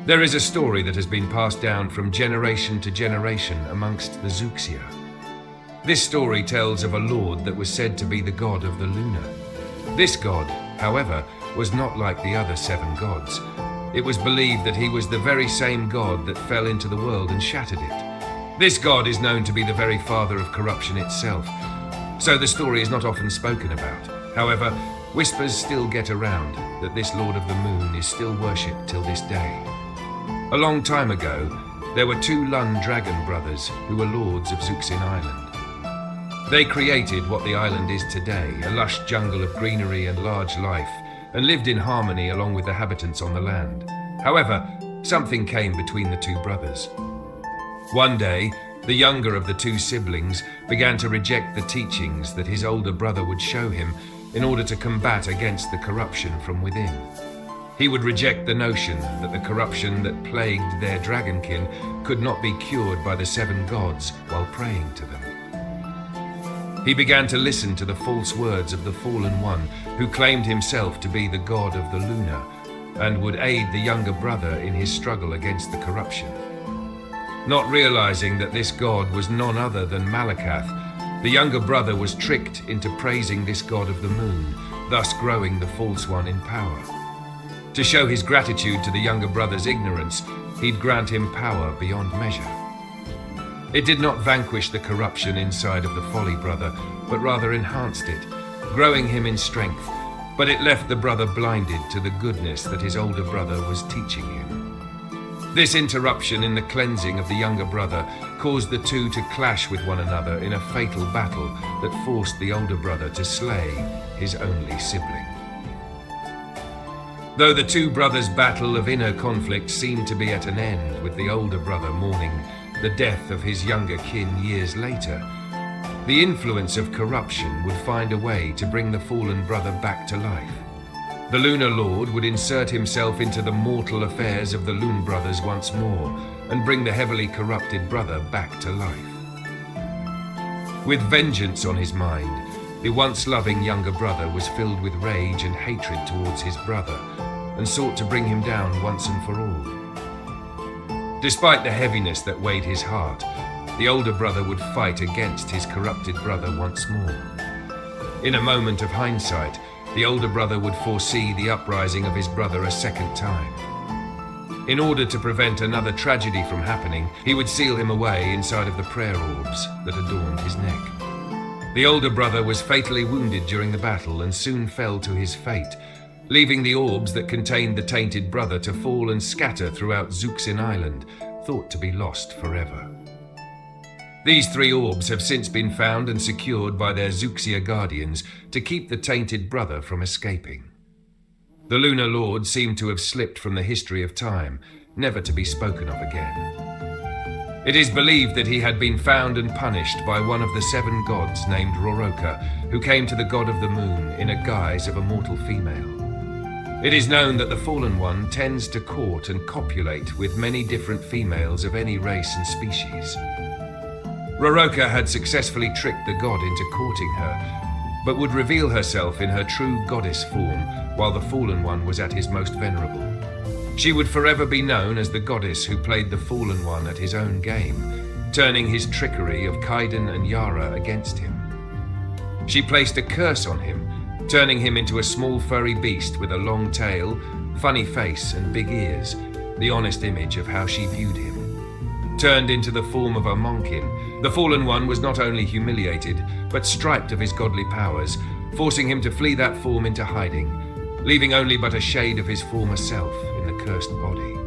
There is a story that has been passed down from generation to generation amongst the Zeuxia. This story tells of a lord that was said to be the god of the Lunar. This god, however, was not like the other 7 gods. It was believed that he was the very same god that fell into the world and shattered it. This god is known to be the very father of corruption itself, so the story is not often spoken about. However, whispers still get around that this Lord of the Moon is still worshipped till this day. A long time ago, there were 2 Lun dragon brothers who were lords of Zeuxin Island. They created what the island is today, a lush jungle of greenery and large life, and lived in harmony along with the inhabitants on the land. However, something came between the 2 brothers. One day, the younger of the 2 siblings began to reject the teachings that his older brother would show him in order to combat against the corruption from within. He would reject the notion that the corruption that plagued their dragonkin could not be cured by the 7 gods while praying to them. He began to listen to the false words of the Fallen One, who claimed himself to be the god of the Lunar, and would aid the younger brother in his struggle against the corruption. Not realizing that this god was none other than Malakath, the younger brother was tricked into praising this god of the moon, thus growing the false one in power. To show his gratitude to the younger brother's ignorance, he'd grant him power beyond measure. It did not vanquish the corruption inside of the folly brother, but rather enhanced it, growing him in strength, but it left the brother blinded to the goodness that his older brother was teaching him. This interruption in the cleansing of the younger brother caused the 2 to clash with one another in a fatal battle that forced the older brother to slay his only sibling. Though the 2 brothers' battle of inner conflict seemed to be at an end, with the older brother mourning the death of his younger kin years later, the influence of corruption would find a way to bring the fallen brother back to life. The Lunar Lord would insert himself into the mortal affairs of the Loon brothers once more and bring the heavily corrupted brother back to life. With vengeance on his mind, the once loving younger brother was filled with rage and hatred towards his brother and sought to bring him down once and for all. Despite the heaviness that weighed his heart, the older brother would fight against his corrupted brother once more. In a moment of hindsight, the older brother would foresee the uprising of his brother a second time. In order to prevent another tragedy from happening, he would seal him away inside of the prayer orbs that adorned his neck. The older brother was fatally wounded during the battle and soon fell to his fate, leaving the orbs that contained the tainted brother to fall and scatter throughout Zeuxin Island, thought to be lost forever. These 3 orbs have since been found and secured by their Zeuxia guardians to keep the tainted brother from escaping. The Lunar Lord seemed to have slipped from the history of time, never to be spoken of again. It is believed that he had been found and punished by one of the 7 gods named Roroka, who came to the god of the moon in a guise of a mortal female. It is known that the Fallen One tends to court and copulate with many different females of any race and species. Roroka had successfully tricked the god into courting her, but would reveal herself in her true goddess form while the Fallen One was at his most venerable. She would forever be known as the goddess who played the Fallen One at his own game, turning his trickery of Kaiden and Yara against him. She placed a curse on him, turning him into a small furry beast with a long tail, funny face and big ears, the honest image of how she viewed him. Turned into the form of a monkin, the Fallen One was not only humiliated, but stripped of his godly powers, forcing him to flee that form into hiding, leaving only but a shade of his former self in the cursed body.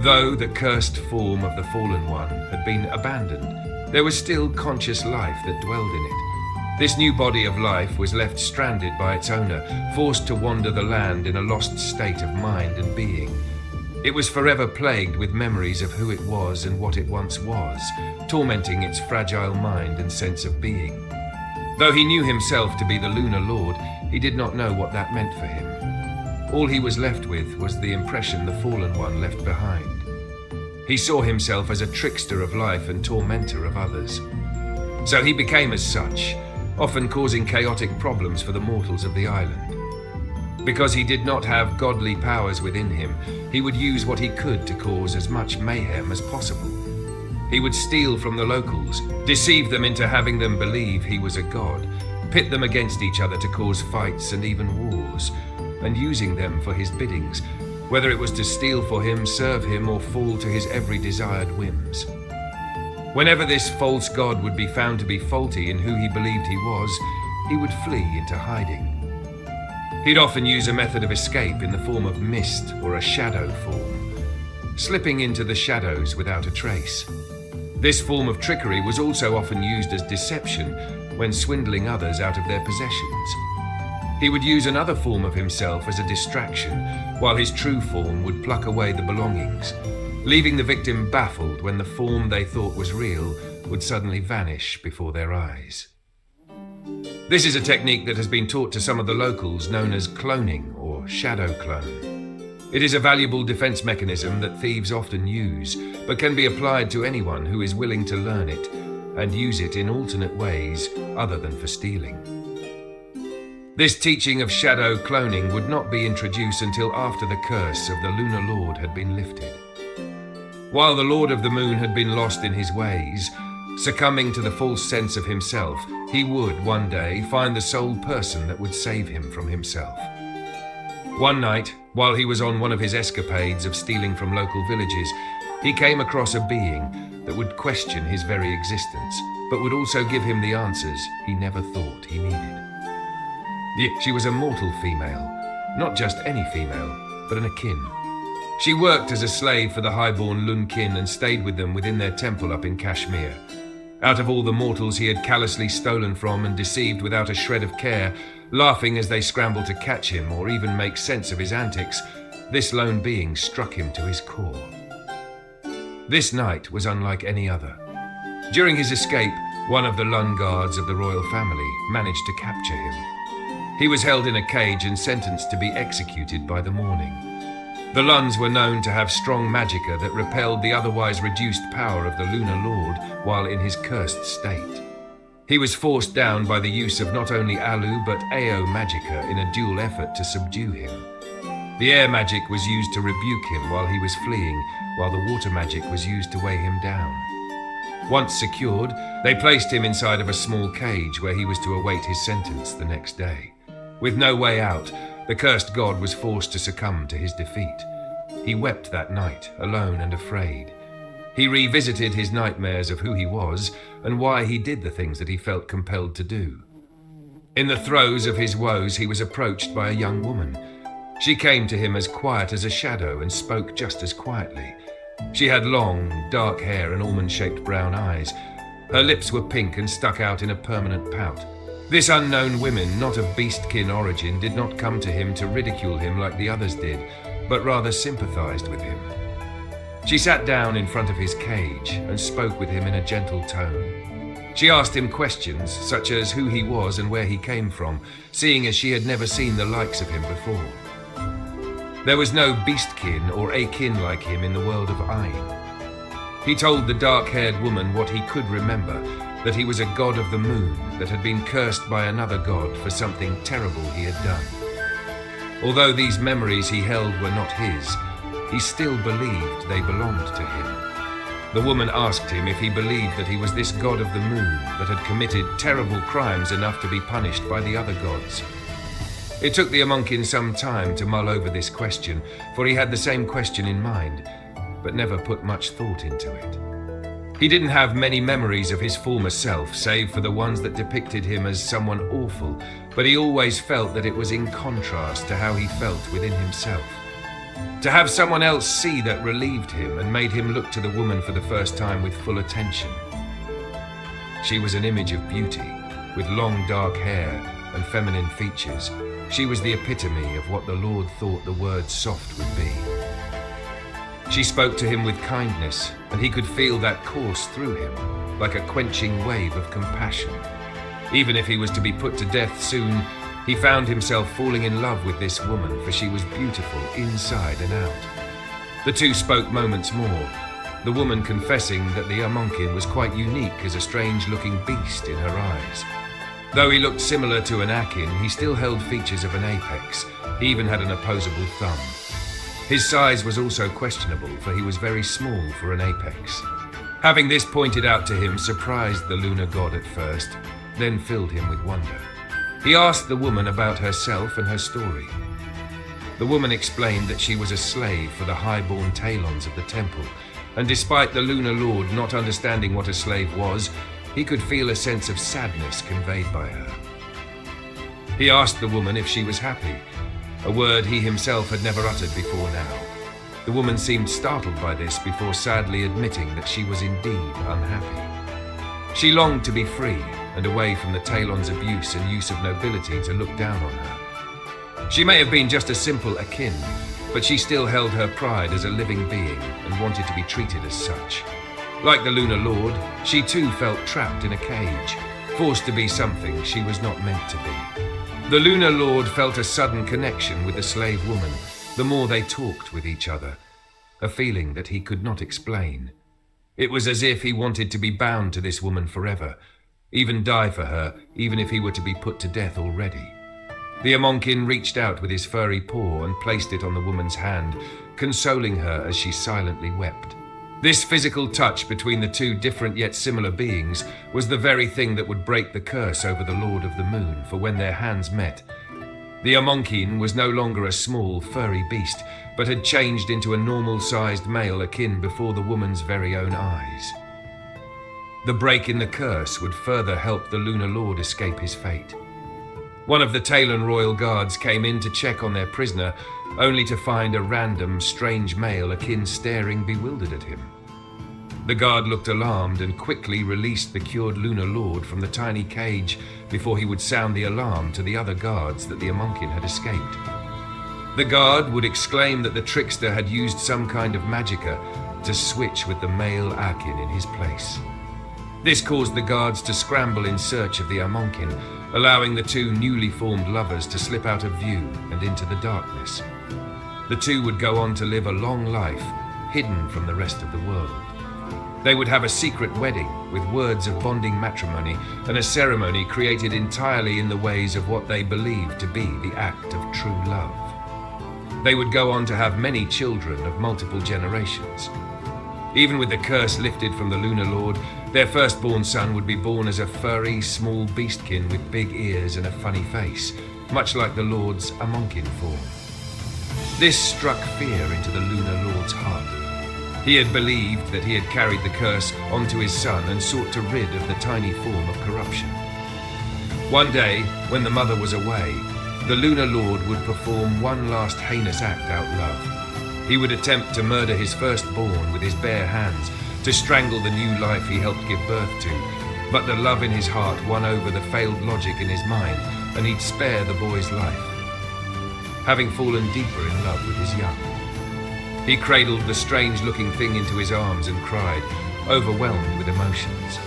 Though the cursed form of the Fallen One had been abandoned, there was still conscious life that dwelled in it. This new body of life was left stranded by its owner, forced to wander the land in a lost state of mind and being. It was forever plagued with memories of who it was and what it once was, tormenting its fragile mind and sense of being. Though he knew himself to be the Lunar Lord, he did not know what that meant for him. All he was left with was the impression the Fallen One left behind. He saw himself as a trickster of life and tormentor of others. So he became as such, often causing chaotic problems for the mortals of the island. Because he did not have godly powers within him, he would use what he could to cause as much mayhem as possible. He would steal from the locals, deceive them into having them believe he was a god, pit them against each other to cause fights and even wars, and using them for his biddings, whether it was to steal for him, serve him, or fall to his every desired whims. Whenever this false god would be found to be faulty in who he believed he was, he would flee into hiding. He'd often use a method of escape in the form of mist or a shadow form, slipping into the shadows without a trace. This form of trickery was also often used as deception when swindling others out of their possessions. He would use another form of himself as a distraction, while his true form would pluck away the belongings, leaving the victim baffled when the form they thought was real would suddenly vanish before their eyes. This is a technique that has been taught to some of the locals, known as cloning or shadow clone. It is a valuable defense mechanism that thieves often use, but can be applied to anyone who is willing to learn it and use it in alternate ways other than for stealing. This teaching of shadow cloning would not be introduced until after the curse of the Lunar Lord had been lifted. While the Lord of the Moon had been lost in his ways, succumbing to the false sense of himself, he would one day find the sole person that would save him from himself. One night, while he was on one of his escapades of stealing from local villages, he came across a being that would question his very existence, but would also give him the answers he never thought he needed. She was a mortal female, not just any female, but an akin. She worked as a slave for the highborn Lunkin and stayed with them within their temple up in Kashmir. Out of all the mortals he had callously stolen from and deceived without a shred of care, laughing as they scrambled to catch him or even make sense of his antics, this lone being struck him to his core. This night was unlike any other. During his escape, one of the Lun guards of the royal family managed to capture him. He was held in a cage and sentenced to be executed by the morning. The Luns were known to have strong magicka that repelled the otherwise reduced power of the Lunar Lord while in his cursed state. He was forced down by the use of not only Alu but Ao magicka in a dual effort to subdue him. The air magic was used to rebuke him while he was fleeing, while the water magic was used to weigh him down. Once secured, they placed him inside of a small cage where he was to await his sentence the next day. With no way out, the cursed god was forced to succumb to his defeat. He wept that night, alone and afraid. He revisited his nightmares of who he was and why he did the things that he felt compelled to do. In the throes of his woes, he was approached by a young woman. She came to him as quiet as a shadow and spoke just as quietly. She had long, dark hair and almond-shaped brown eyes. Her lips were pink and stuck out in a permanent pout. This unknown woman, not of beastkin origin, did not come to him to ridicule him like the others did, but rather sympathized with him. She sat down in front of his cage and spoke with him in a gentle tone. She asked him questions such as who he was and where he came from, seeing as she had never seen the likes of him before. There was no beastkin or akin like him in the world of Ain. He told the dark-haired woman what he could remember, that he was a god of the moon that had been cursed by another god for something terrible he had done. Although these memories he held were not his, he still believed they belonged to him. The woman asked him if he believed that he was this god of the moon that had committed terrible crimes enough to be punished by the other gods. It took the Amunkin some time to mull over this question, for he had the same question in mind, but never put much thought into it. He didn't have many memories of his former self, save for the ones that depicted him as someone awful, but he always felt that it was in contrast to how he felt within himself. To have someone else see that relieved him and made him look to the woman for the first time with full attention. She was an image of beauty, with long dark hair and feminine features. She was the epitome of what the Lord thought the word soft would be. She spoke to him with kindness, and he could feel that course through him, like a quenching wave of compassion. Even if he was to be put to death soon, he found himself falling in love with this woman, for she was beautiful inside and out. The two spoke moments more, the woman confessing that the Amunkin was quite unique as a strange-looking beast in her eyes. Though he looked similar to an Akin, he still held features of an apex, He even had an opposable thumb. His size was also questionable, for he was very small for an apex. Having this pointed out to him surprised the lunar god at first, then filled him with wonder. He asked the woman about herself and her story. The woman explained that she was a slave for the high-born Talons of the temple, and despite the lunar lord not understanding what a slave was, he could feel a sense of sadness conveyed by her. He asked the woman if she was happy, a word he himself had never uttered before now. The woman seemed startled by this before sadly admitting that she was indeed unhappy. She longed to be free and away from the Talons' abuse and use of nobility to look down on her. She may have been just a simple akin, but she still held her pride as a living being and wanted to be treated as such. Like the lunar lord, she too felt trapped in a cage, forced to be something she was not meant to be. The lunar lord felt a sudden connection with the slave woman the more they talked with each other, a feeling that he could not explain. It was as if he wanted to be bound to this woman forever, even die for her, even if he were to be put to death already. The Amonkin reached out with his furry paw and placed it on the woman's hand, consoling her as she silently wept. This physical touch between the two different yet similar beings was the very thing that would break the curse over the Lord of the Moon, for when their hands met, the Amonkin was no longer a small, furry beast, but had changed into a normal-sized male akin before the woman's very own eyes. The break in the curse would further help the lunar lord escape his fate. One of the Talon royal guards came in to check on their prisoner, only to find a random, strange male akin staring bewildered at him. The guard looked alarmed and quickly released the cured lunar lord from the tiny cage before he would sound the alarm to the other guards that the Amonkin had escaped. The guard would exclaim that the trickster had used some kind of magicka to switch with the male Akin in his place. This caused the guards to scramble in search of the Amonkin, allowing the two newly formed lovers to slip out of view and into the darkness. The two would go on to live a long life, hidden from the rest of the world. They would have a secret wedding with words of bonding matrimony and a ceremony created entirely in the ways of what they believed to be the act of true love. They would go on to have many children of multiple generations. Even with the curse lifted from the lunar lord, their firstborn son would be born as a furry, small beastkin with big ears and a funny face, much like the lord's Amonkin form. This struck fear into the lunar lord's heart. He had believed that he had carried the curse onto his son and sought to rid of the tiny form of corruption. One day, when the mother was away, the lunar lord would perform one last heinous act out loud. He would attempt to murder his firstborn with his bare hands, to strangle the new life he helped give birth to, but the love in his heart won over the failed logic in his mind, and he'd spare the boy's life, having fallen deeper in love with his young. He cradled the strange-looking thing into his arms and cried, overwhelmed with emotions.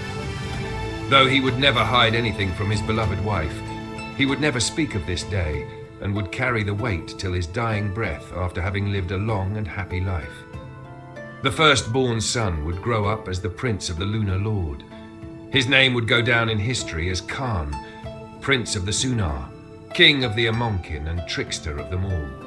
Though he would never hide anything from his beloved wife, he would never speak of this day and would carry the weight till his dying breath after having lived a long and happy life. The firstborn son would grow up as the prince of the lunar lord. His name would go down in history as Khan, prince of the Sunar, king of the Amonkin and trickster of them all.